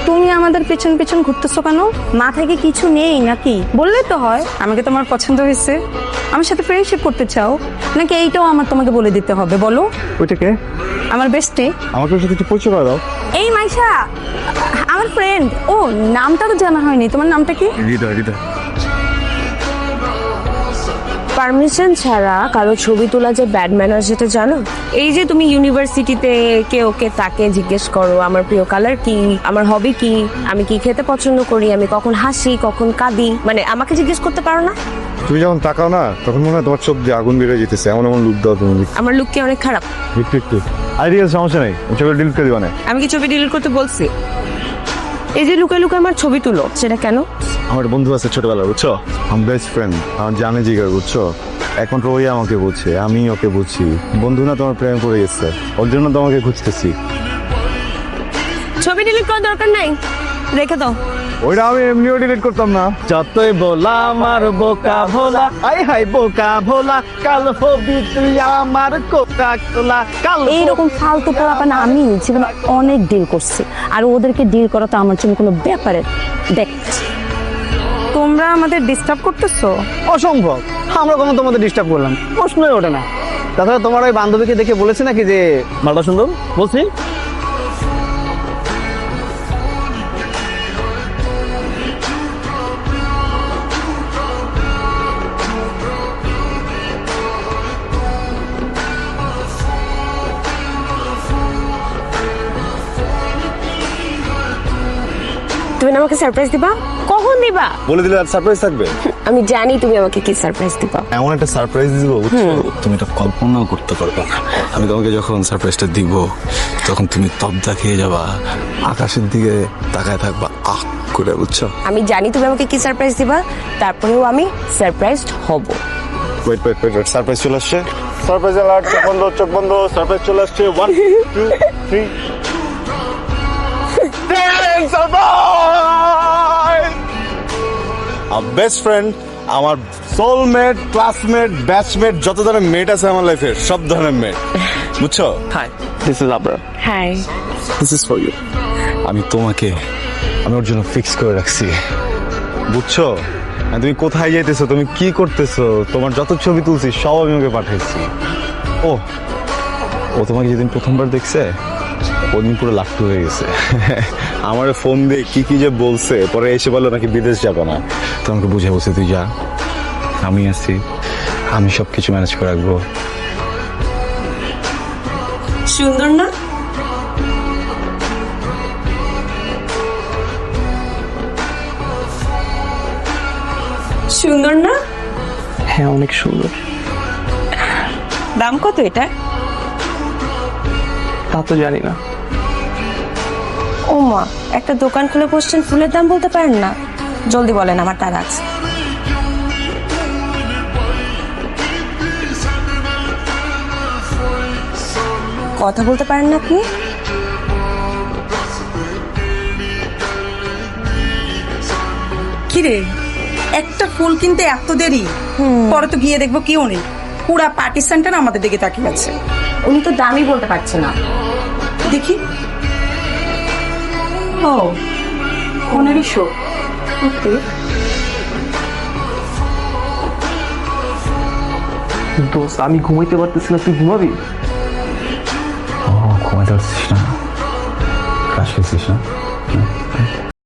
তুমি আমাদের পেছন পেছন ঘুরতেছো কেন? মাথায় কি কিছু নেই নাকি? বললে তো হয় আমাকে তোমার পছন্দ হয়েছে, আমার সাথে ফ্রেন্ডশিপ করতে চাও, নাকি এইটাও আমার তোমাকে বলে দিতে হবে? বলো। ওইটাকে আমার বেস্টে। আমাকে সাথে একটু পরিচয় করে দাও। এই মাইশা, আমার ফ্রেন্ড। ও, নামটা তো জানা হয়নি, তোমার নামটা কি? হৃদয়। হৃদয় পারমিশন ছাড়া কারো ছবি তোলা যে ব্যাড ম্যানার, যেটা জানো? এই যে তুমি ইউনিভার্সিটিতে কে ওকে তাকে জিজ্ঞেস করো আমার প্রিয় কালার কি, আমার হবি কি, আমি কি খেতে পছন্দ করি, আমি কখন হাসি কখন কাঁদি, মানে আমাকে জিজ্ঞেস করতে পারো না? তুমি যখন তাকাও না তখন মনে হয় তোমার চোখ দিয়ে আগুন বেরিয়ে যেতেছে, এমন এমন লুক দাও তুমি। আমার লুক কি অনেক খারাপ? একটু আরে ঠিক আছে, সমস্যা নেই, ছবি ডিলিট করে দিবা না। আমি কি ছবি ডিলিট করতে বলছি? এই যে লুকে লুকে আমার ছবি তুলো, সেটা কেন? আমার বন্ধু আছে ছোটবেলার, বুঝছো, আমার বেস্ট ফ্রেন্ড, আমার জানে জিগার, বুঝছো, এখন তো ওই আমাকে বুঝছে, আমি ওকে বুঝছি। বন্ধু না তোমার প্রেমে পড়ে গেছে, ওর জন্য তোমাকে খুঁজতেছি। ছবি ডিলিট করার দরকার নাই, রেখে দাও। ওইটা আমি এমনিও ডিলিট করতাম না। যতই বলা আমার বোকা ভোলা, আই হাই বোকা ভোলা, কাল হবি তুই আমার কোকা কোলা, কাল এইরকম ফালতু পোলাপানা আমি জীবনে অনেক ডিল করছি, আর ওদেরকে ডিল করা তো আমার জন্য কোনো ব্যাপারে। দেখ, তোমরা আমাদের ডিস্টার্ব করতেছো। অসম্ভব, আমরা কোনো তোমাদের ডিস্টার্ব করলাম, প্রশ্নই ওঠে না। তাছাড়া তোমার ওই বান্ধবীকে দেখে বলেছে নাকি যে মালটা সুন্দর? বলছি। তুমি না আমাকে সারপ্রাইজ দিবা? কখন দিবা? বলে দিলে আর সারপ্রাইজ থাকবে? আমি জানি তুমি আমাকে কি সারপ্রাইজ দিবা। এমন একটা সারপ্রাইজ দিব, বুঝছো, তুমি এটা কল্পনাও করতে পারবে না। আমি তোমাকে যখন সারপ্রাইজটা দিব তখন তুমি তবদা খেয়ে যাবা, আকাশের দিকে তাকায় থাকবা আহ করে, বুঝছো। আমি জানি তুমি আমাকে কি সারপ্রাইজ দিবা, তারপরেও আমি সারপ্রাইজড হব। ওয়েট সারপ্রাইজ চলে আসছে। সারপ্রাইজ অ্যালার্ট, চোখ বন্ধ, সারপ্রাইজ চলে আসছে। 1 2 3 সারপ্রাইজ! বেস্ট ফ্রেন্ড, আমার সোলমেট, ক্লাসমেট, ব্যাচমেট, যত ধরনের মেট আছে আমার লাইফের, সব ধরনের মেট, বুঝছো। Hi, this is Abrar. Hi. This is for you. আমি ওর জন্য ফিক্স করে রাখছি, বুঝছো। আর তুমি কোথায় যাইতেছো, তুমি কি করতেছো, তোমার যত ছবি তুলছি সব আমি ওকে পাঠাইছি। ও তোমাকে যেদিন প্রথমবার দেখছে ওদিন পুরো লাট্টু হয়ে গেছে। আমার ফোন দিয়ে কি যে বলছে, পরে এসে বললো নাকি বিদেশ যাবে না। তো আমাকে বুঝে বলছে তুই যা, আমি আছি, আমি সবকিছু ম্যানেজ করে রাখবো। সুন্দর না? সুন্দর না? হ্যাঁ, অনেক সুন্দর। দাম কত এটা? তা তো জানি না। ও মা, একটা দোকান খুলে বসছেন, ফুলের দাম বলতে পারেন না? জলদি বলেন, আমার টাকা আছে। কথা বলতে পারেন না আপনি? কিরে, একটা ফুল কিনতে এত দেরি? পরে তো গিয়ে দেখবো কেউ নেই, পুরা পার্টি সেন্টার আমাদের দিকে তাকিয়ে আছে। উনি তো দামই বলতে পারছে না। দেখি। ও, 1500। ওকে। দোস্ত, আমি ঘুমাইতে পারতেছি না, তুই ঘুমাবি? ঘুমাইতে পারছিস না? ক্রাশ খেয়েছিস না?